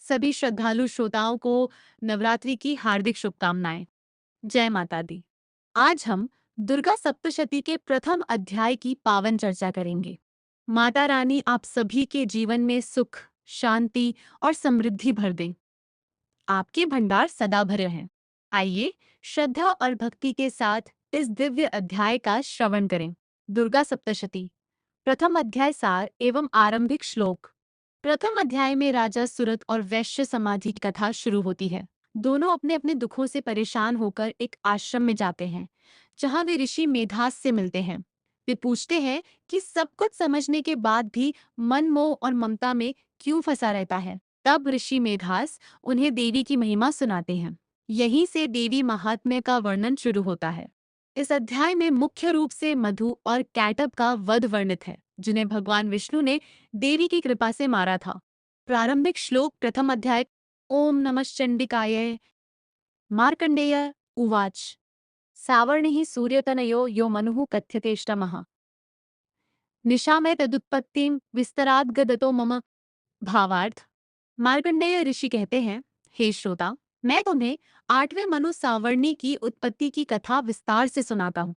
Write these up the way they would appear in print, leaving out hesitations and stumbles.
सभी श्रद्धालु श्रोताओं को नवरात्रि की हार्दिक शुभकामनाएं। जय माता दी। आज हम दुर्गा सप्तशती के प्रथम अध्याय की पावन चर्चा करेंगे। माता रानी आप सभी के जीवन में सुख, शांति और समृद्धि भर दें। आपके भंडार सदा भरे हैं। आइए श्रद्धा और भक्ति के साथ इस दिव्य अध्याय का श्रवण करें। दुर्गा सप्तशती प्रथम अध्याय सार एवं आरंभिक श्लोक। प्रथम अध्याय में राजा सूरत और वैश्य समाधि की कथा शुरू होती है। दोनों अपने अपने दुखों से परेशान होकर एक आश्रम में जाते हैं, जहां वे ऋषि मेधास से मिलते हैं। वे पूछते हैं कि सब कुछ समझने के बाद भी मन मोह और ममता में क्यों फंसा रहता है। तब ऋषि मेधास उन्हें देवी की महिमा सुनाते हैं। यहीं से देवी महात्म्य का वर्णन शुरू होता है। इस अध्याय में मुख्य रूप से मधु और कैटब का वध वर्णित है, जिन्हें भगवान विष्णु ने देवी की कृपा से मारा था। प्रारंभिक श्लोक प्रथम अध्याय। ओम नमश्चंडिकाय। मार्कंडेय उवाच सावर्णिः सूर्यतनयो यो मनुः कथ्यतेष्टमः निशामय तदुत्पत्तिं विस्तराद गदतो मम। भावार्थ। मार्कंडेय ऋषि कहते हैं, हे श्रोता, मैं तुम्हें आठवें मनु सावर्णी की उत्पत्ति की कथा विस्तार से सुनाता हूँ।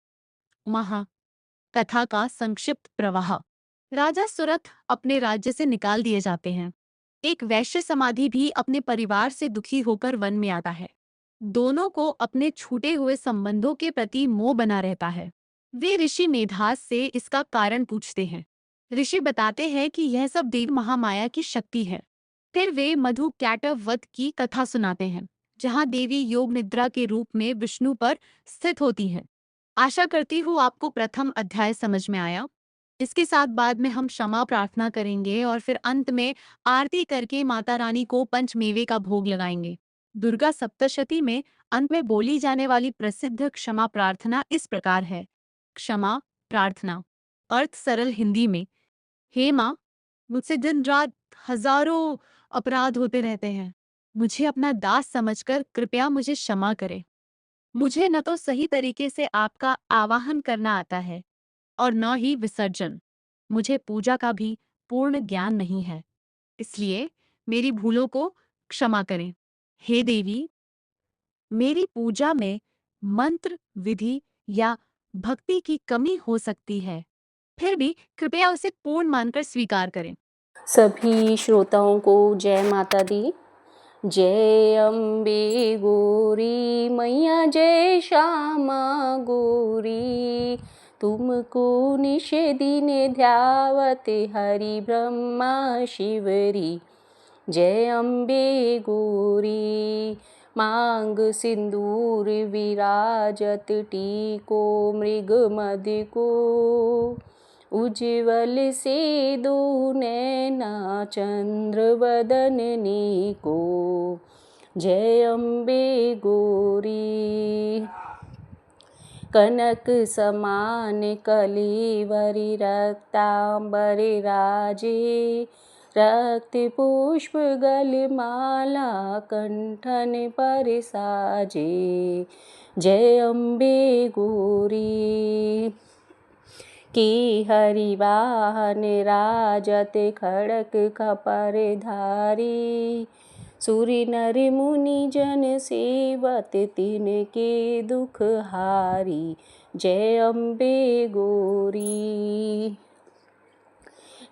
महा कथा का संक्षिप्त प्रवाह। राजा सूरत अपने राज्य से निकाल दिए जाते हैं। एक वैश्य समाधि भी अपने परिवार से दुखी होकर वन में आता है। दोनों को अपने छूटे हुए संबंधों के प्रति मोह बना रहता है। वे ऋषि मेधास से इसका कारण पूछते हैं। ऋषि बताते हैं कि यह सब देवी महामाया की शक्ति है। फिर वे मधु कैटव वध की कथा सुनाते हैं, जहां देवी योग निद्रा के रूप में विष्णु पर स्थित होती है। आशा करती हूँ आपको प्रथम अध्याय समझ में आया। इसके साथ बाद में हम क्षमा प्रार्थना करेंगे और फिर अंत में आरती करके माता रानी को पंचमेवे का भोग लगाएंगे। दुर्गा सप्तशती में अंत में बोली जाने वाली प्रसिद्ध क्षमा प्रार्थना इस प्रकार है। क्षमा प्रार्थना। अर्थ सरल हिंदी में, हे माँ, मुझसे दिन रात हजारों अपराध होते रहते हैं। मुझे अपना दास समझकर कृपया मुझे क्षमा करें। मुझे न तो सही तरीके से आपका आवाहन करना आता है और न ही विसर्जन। मुझे पूजा का भी पूर्ण ज्ञान नहीं है, इसलिए मेरी भूलों को क्षमा करें। हे देवी, मेरी पूजा में मंत्र, विधि या भक्ति की कमी हो सकती है, फिर भी कृपया उसे पूर्ण मानकर स्वीकार करें। सभी श्रोताओं को जय माता दी। जय अम्बे गौरी मैया, जय श्यामा गौरी। तुमको निश दिन ध्यावते हरि ब्रह्मा शिवरी। जय अम्बे गौरी। मांग सिंदूर विराजत, टीको मृग मद को। उज्ज्वल से दो नैना, चंद्र वदननी को। जय अम्बे गौरी। कनक समान कलीवरी, रक्तांबर राजे। रक्त पुष्प गलमाला, कंठन पर साजे। जय अम्बे गौरी। की हरिवाहन राजत, खड़क खपर धारी। सूरि नर मुनि जन सेवत, तिनके दुख हारी। जय अम्बे गौरी।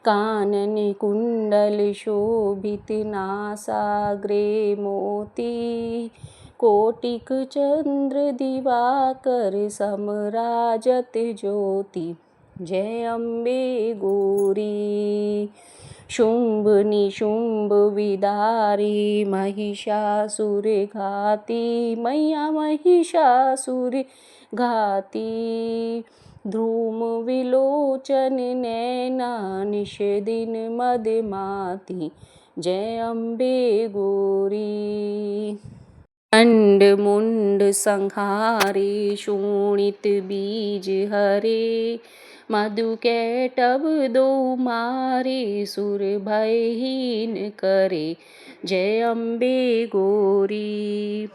कानन कुंडल शोभित, नासाग्रे मोती। कोटिक चंद्र दिवाकर, समराजत ज्योति। जय अम्बे गौरी। शुंभ निशुंभ विदारी, महिषासुर घाती। मैया महिषासुर घाती। ध्रुम विलोचन नैना, निश दिन मदमाती। जय अम्बे गौरी। अंड मुंड संहारे, शोणित बीज हरे। मधु कैटभ दो मारे, सुर भयहीन करे। जय अम्बे गौरी।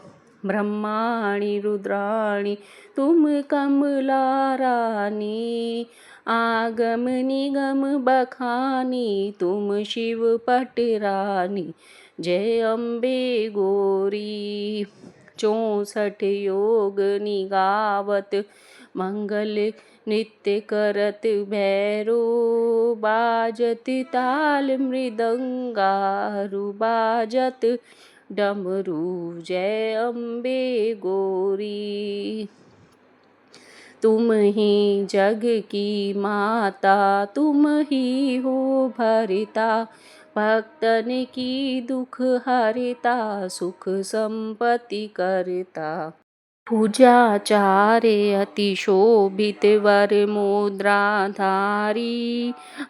ब्रह्माणि रुद्राणि तुम कमला रानी। आगम निगम बखानी, तुम शिव पट रानी। जय अम्बे गौरी। 64 योग निगावत मंगल नित्य करत भैरो, बाजत ताल मृदंगारु बाजत डमरू। जय अम्बे गौरी। तुम ही जग की माता, तुम ही हो भरिता, भक्तन की दुख हरिता, सुख संपत्ति करता। पूजाचारे अति शोभित वर मुद्राधारी,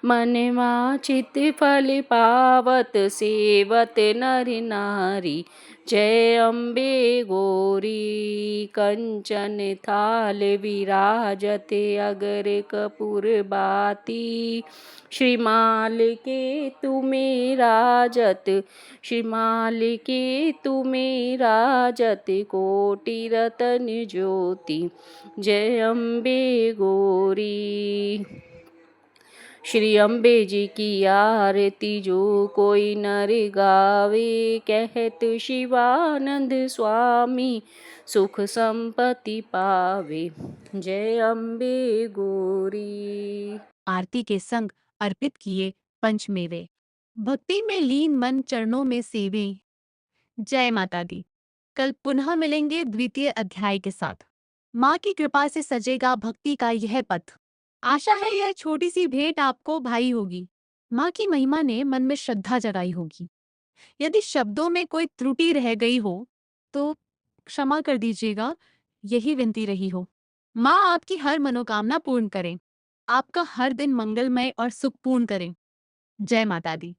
मन वांछित फल पावत सेवत नर नारी। जय अम्बे गौरी। कंचन थाल विराजत अगर कपूर बाती, श्रीमाल के तुम्हें राजत, श्रीमाल के तुम्हें राजत, कोटि रतन ज्योति। जय अम्बे गौरी। श्री अम्बे जी की आरती जो कोई नर गावे, कहत शिवानंद स्वामी सुख संपत्ति पावे। जय अम्बे गौरी। आरती के संग अर्पित किए पंचमेवे, भक्ति में लीन मन चरणों में सेवे। जय माता दी। कल पुनः मिलेंगे द्वितीय अध्याय के साथ। माँ की कृपा से सजेगा भक्ति का यह पथ। आशा है यह छोटी सी भेंट आपको भाई होगी। माँ की महिमा ने मन में श्रद्धा जगाई होगी। यदि शब्दों में कोई त्रुटि रह गई हो तो क्षमा कर दीजिएगा, यही विनती रही हो। माँ आपकी हर मनोकामना पूर्ण करें, आपका हर दिन मंगलमय और सुखपूर्ण करें। जय माता दी।